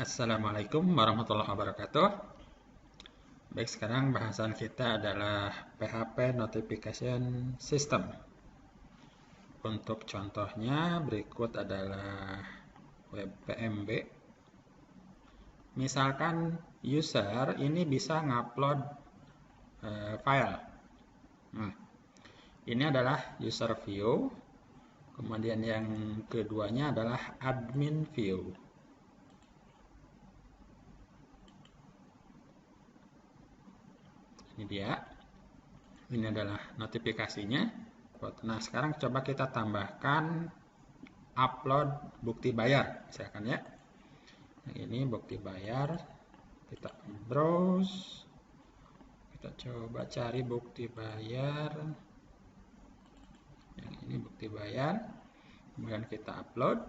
Assalamualaikum warahmatullahi wabarakatuh. Baik, sekarang bahasan kita adalah PHP Notification System. Untuk contohnya berikut adalah web PMB. Misalkan user ini bisa ngupload file. Nah, ini adalah user view. Kemudian yang keduanya adalah admin view. Ini dia. Ini adalah notifikasinya. Nah, sekarang coba kita tambahkan upload bukti bayar, misalkan ya. Yang ini bukti bayar. Kita browse. Kita coba cari bukti bayar. Yang ini bukti bayar. Kemudian kita upload.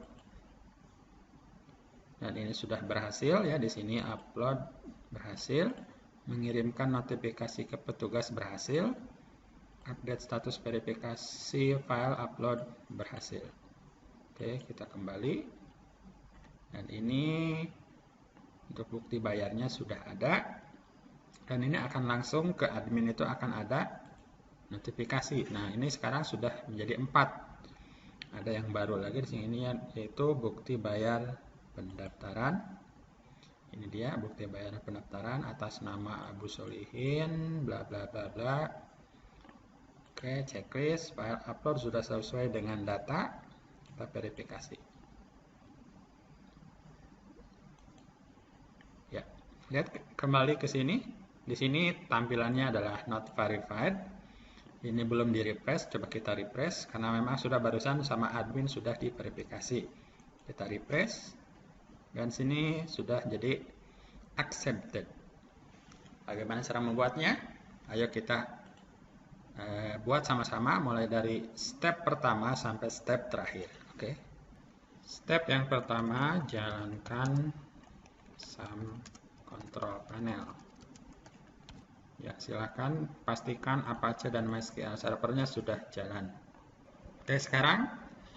Dan ini sudah berhasil ya, di sini upload berhasil. Mengirimkan notifikasi ke petugas berhasil. Update status verifikasi file upload berhasil. Oke, kita kembali. Dan ini untuk bukti bayarnya sudah ada. Dan ini akan langsung ke admin, itu akan ada notifikasi. Nah, ini sekarang sudah menjadi 4. Ada yang baru lagi di sini yaitu bukti bayar pendaftaran. Ini dia bukti bayar pendaftaran atas nama Abu Solihin, bla bla bla bla. Oke, checklist, file upload sudah sesuai dengan data, kita verifikasi. Ya, lihat kembali ke sini. Di sini tampilannya adalah not verified. Ini belum di-refresh, coba kita refresh karena memang sudah barusan sama admin sudah diverifikasi. Kita refresh. Dan sini sudah jadi accepted. Bagaimana cara membuatnya? Ayo kita buat sama-sama mulai dari step pertama sampai step terakhir. Oke. Step yang pertama, jalankan SAM control panel. Ya, silakan pastikan Apache dan MySQL servernya sudah jalan. Oke, sekarang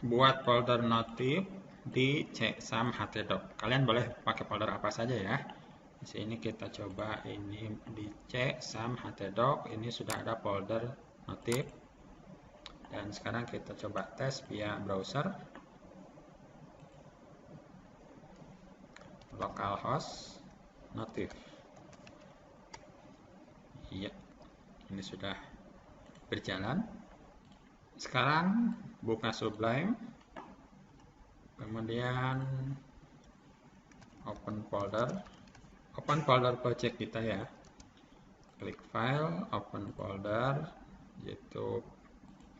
buat folder notif di csam htdoc. Kalian boleh pakai folder apa saja ya. Di sini kita coba ini di csam htdoc. Ini sudah ada folder notif. Dan sekarang kita coba tes via browser. Localhost notif. Iya, ini sudah berjalan. Sekarang buka Sublime. Kemudian open folder project kita ya. Klik file, open folder, yaitu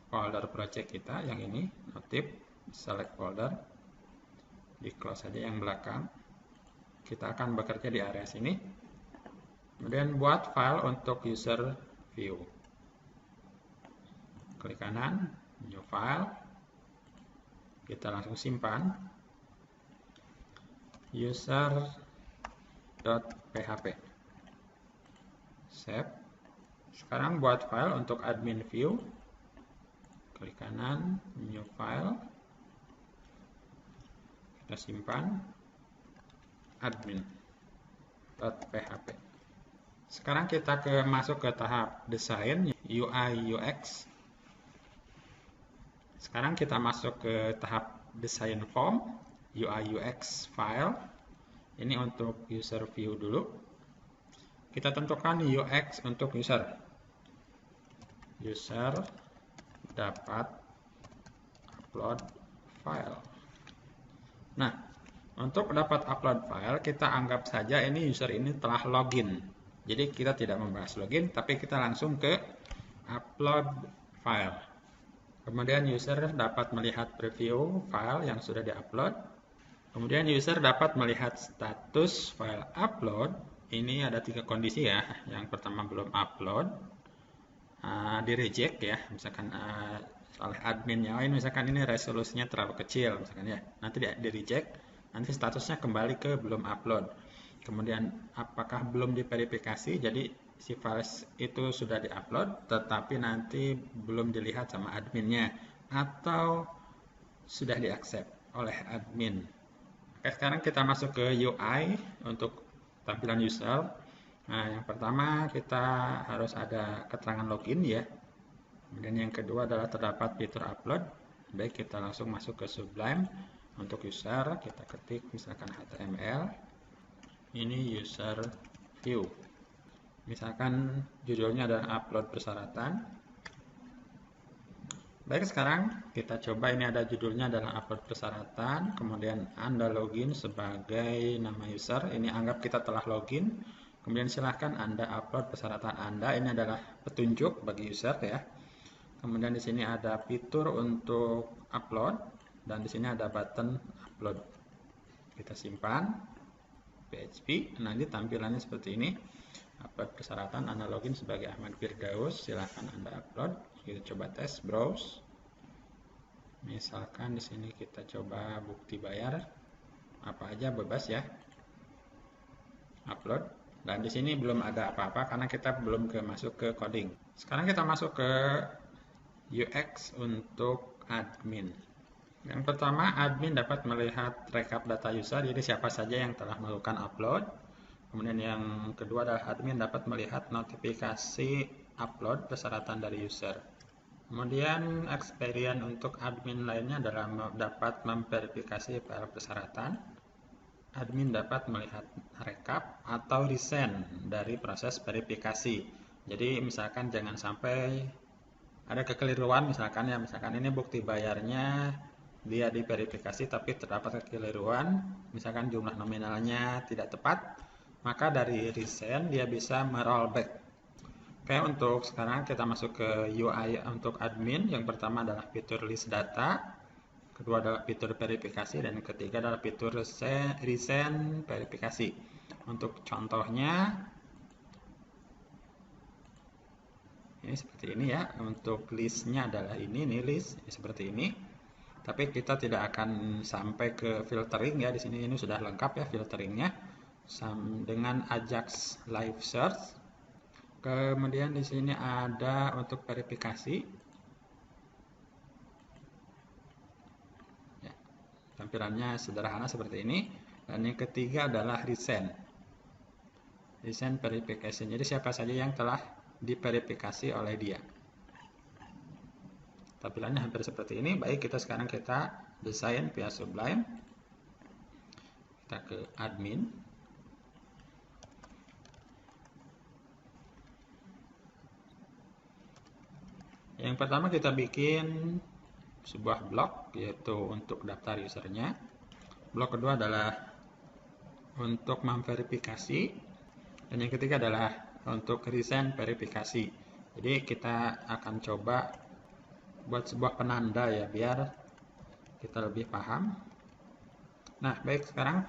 folder project kita yang ini, notif, select folder, di close saja yang belakang. Kita akan bekerja di area sini. Kemudian buat file untuk user view. Klik kanan, new file. Kita langsung simpan user.php. Save. Sekarang buat file untuk admin view. Klik kanan, new file. Kita simpan admin.php. Sekarang kita masuk ke tahap desain UI UX. Sekarang kita masuk ke tahap desain form, UI UX file. Ini untuk user view dulu. Kita tentukan UX untuk user. User dapat upload file. Nah, untuk dapat upload file, kita anggap saja ini user ini telah login. Jadi kita tidak membahas login, tapi kita langsung ke upload file. Kemudian user dapat melihat preview file yang sudah diupload. Kemudian user dapat melihat status file upload. Ini ada 3 kondisi ya. Yang pertama belum upload, di reject ya, misalkan oleh adminnya. Ini misalkan ini resolusinya terlalu kecil, misalkan ya. Nanti di reject, nanti statusnya kembali ke belum upload. Kemudian apakah belum diverifikasi, jadi si file itu sudah diupload tetapi nanti belum dilihat sama adminnya atau sudah diaccept oleh admin. Oke, sekarang kita masuk ke UI untuk tampilan user. Nah, yang pertama kita harus ada keterangan login ya. Kemudian yang kedua adalah terdapat fitur upload. Baik, kita langsung masuk ke Sublime. Untuk user, kita ketik misalkan HTML. Ini user view. Misalkan judulnya adalah upload persyaratan. Baik, sekarang kita coba, ini ada judulnya adalah upload persyaratan, kemudian Anda login sebagai nama user, ini anggap kita telah login, kemudian silahkan Anda upload persyaratan Anda, ini adalah petunjuk bagi user ya. Kemudian di sini ada fitur untuk upload, dan di sini ada button upload. Kita simpan, PHP, nanti tampilannya seperti ini. Upload persyaratan, Anda login sebagai Ahmad Firdaus, silahkan Anda upload. Kita coba tes, browse. Misalkan di sini kita coba bukti bayar, apa aja bebas ya. Upload. Dan di sini belum ada apa-apa karena kita belum masuk ke coding. Sekarang kita masuk ke UX untuk admin. Yang pertama, admin dapat melihat rekap data user, jadi siapa saja yang telah melakukan upload. Kemudian yang kedua adalah admin dapat melihat notifikasi upload persyaratan dari user. Kemudian experience untuk admin lainnya adalah dapat memverifikasi file persyaratan. Admin dapat melihat rekap atau resend dari proses verifikasi. Jadi misalkan jangan sampai ada kekeliruan, misalkan ini bukti bayarnya dia diverifikasi tapi terdapat kekeliruan, misalkan jumlah nominalnya tidak tepat, maka dari resend dia bisa merollback. Oke, untuk sekarang kita masuk ke UI untuk admin. Yang pertama adalah fitur list data, kedua adalah fitur verifikasi, dan yang ketiga adalah fitur resend verifikasi. Untuk contohnya ini seperti ini ya. Untuk listnya adalah ini list seperti ini. Tapi kita tidak akan sampai ke filtering ya. Di sini ini sudah lengkap ya filteringnya dengan Ajax Live Search. Kemudian di sini ada untuk verifikasi. Ya, tampilannya sederhana seperti ini. Dan yang ketiga adalah resend. Resend verification. Jadi siapa saja yang telah diverifikasi oleh dia. Tampilannya hampir seperti ini. Baik, sekarang kita desain via Sublime. Kita ke admin. Yang pertama kita bikin sebuah blok, yaitu untuk daftar usernya. Blok kedua adalah untuk memverifikasi, dan yang ketiga adalah untuk resend verifikasi. Jadi kita akan coba buat sebuah penanda ya, biar kita lebih paham. Nah, baik, sekarang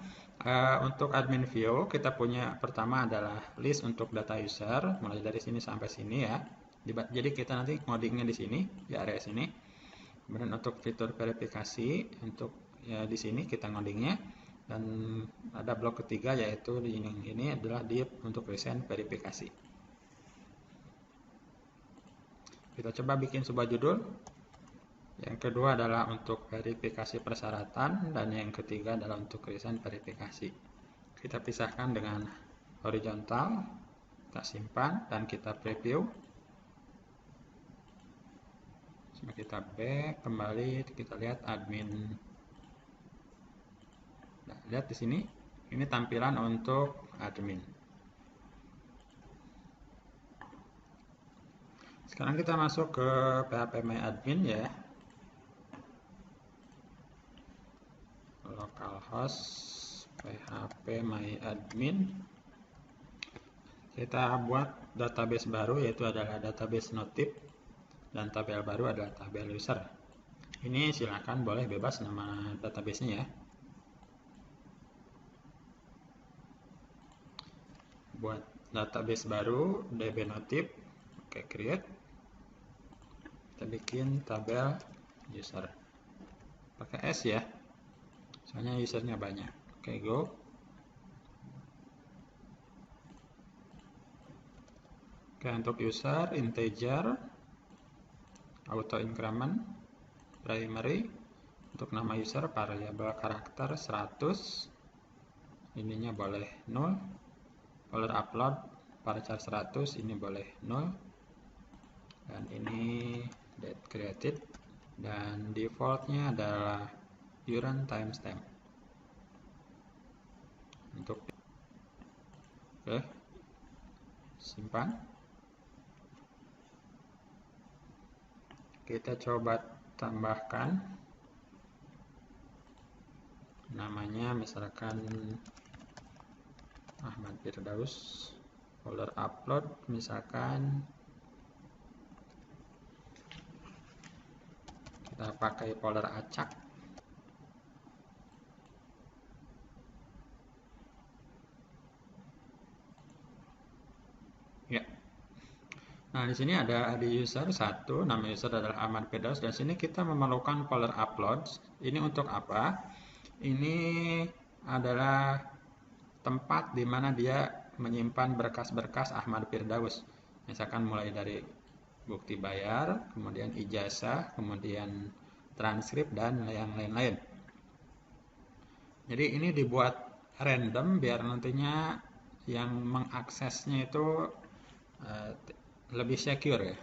untuk admin view kita punya pertama adalah list untuk data user, mulai dari sini sampai sini ya. Jadi kita nanti ngodingnya di sini, di area sini. Kemudian untuk fitur verifikasi, untuk ya di sini kita ngodingnya. Dan ada blok ketiga yaitu ini adalah div untuk resend verifikasi. Kita coba bikin sebuah judul. Yang kedua adalah untuk verifikasi persyaratan, dan yang ketiga adalah untuk resend verifikasi. Kita pisahkan dengan horizontal, kita simpan dan kita preview. Kita back kembali, kita lihat admin. Nah, lihat di sini, ini tampilan untuk admin. Sekarang kita masuk ke PHP My Admin ya. Localhost PHP My Admin. Kita buat database baru, yaitu adalah database notif, dan tabel baru adalah tabel user. Ini silakan boleh bebas nama database-nya ya. Buat database baru DB notif, oke, create. Kita bikin tabel user. Pakai S ya. Soalnya usernya banyak. Oke, go. Oke, untuk user integer, auto increment, primary, Untuk nama user variabel karakter 100, ininya boleh 0. Folder upload varchar 100, ini boleh 0. Dan ini date created, dan defaultnya adalah current timestamp. Untuk oke, simpan. Kita coba tambahkan namanya, misalkan Ahmad Firdaus. Folder upload misalkan kita pakai folder acak. Ya. Nah, di sini ada ID user 1, nama user adalah Ahmad Firdaus, dan sini kita memerlukan folder upload. Ini untuk apa? Ini adalah tempat di mana dia menyimpan berkas-berkas Ahmad Firdaus. Misalkan mulai dari bukti bayar, kemudian ijazah, kemudian transkrip, dan yang lain-lain. Jadi ini dibuat random biar nantinya yang mengaksesnya itu lebih secure ya.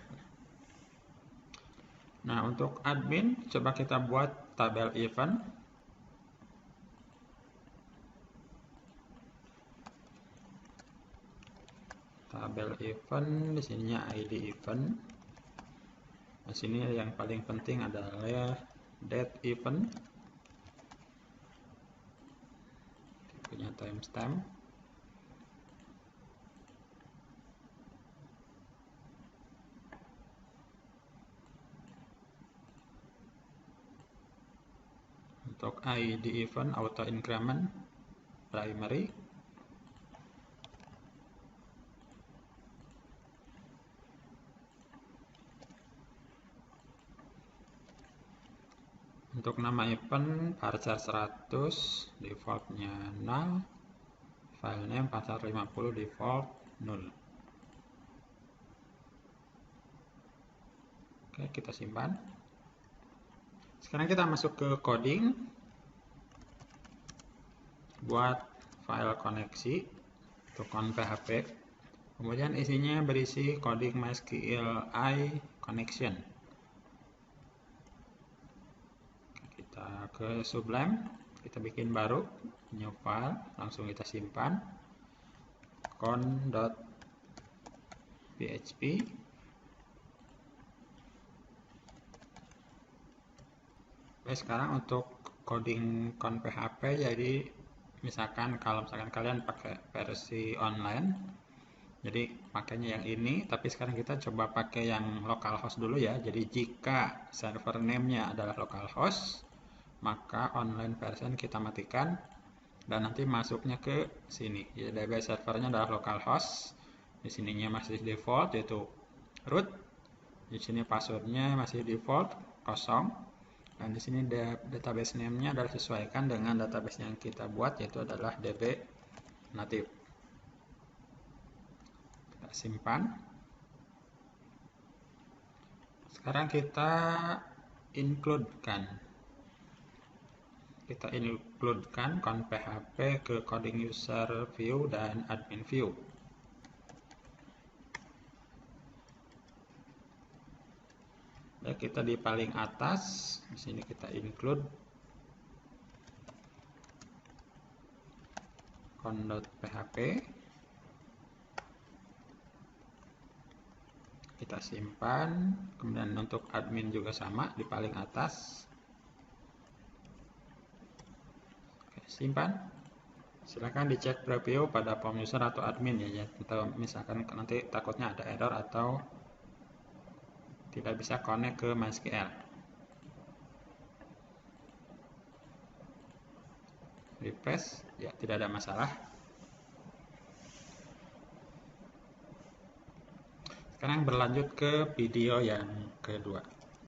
Nah, untuk admin coba kita buat tabel event. Tabel event, di sininya ID event. Di sini yang paling penting adalah date event. Punya timestamp. Untuk ID event auto increment primary. Untuk nama event varchar 100, defaultnya 0. Filename varchar 50, default 0. Oke, kita simpan. Sekarang kita masuk ke coding. Buat file koneksi untuk php. Kemudian isinya berisi coding MySQLi connection. Kita ke Sublime, kita bikin baru, new file, langsung kita simpan. con.php. Oke, sekarang untuk coding con PHP, jadi misalkan kalau kalian pakai versi online, jadi pakainya yang ini, tapi sekarang kita coba pakai yang localhost dulu ya. Jadi jika server name-nya adalah localhost, maka online version kita matikan dan nanti masuknya ke sini. Jadi database servernya adalah localhost. Di sininya masih default yaitu root. Di sini passwordnya masih default kosong. Dan di sini database name-nya adalah sesuaikan dengan database yang kita buat, yaitu adalah db native. Kita simpan. Sekarang kita include-kan. Kita include-kan con PHP ke coding user view dan admin view. Ya, kita di paling atas, di sini kita include con.php. Kita simpan, kemudian untuk admin juga sama di paling atas. Oke, simpan. Silakan dicek preview pada form user atau admin ya, atau misalkan nanti takutnya ada error atau tidak bisa connect ke MySQL. Refresh, ya tidak ada masalah. Sekarang berlanjut ke video yang kedua.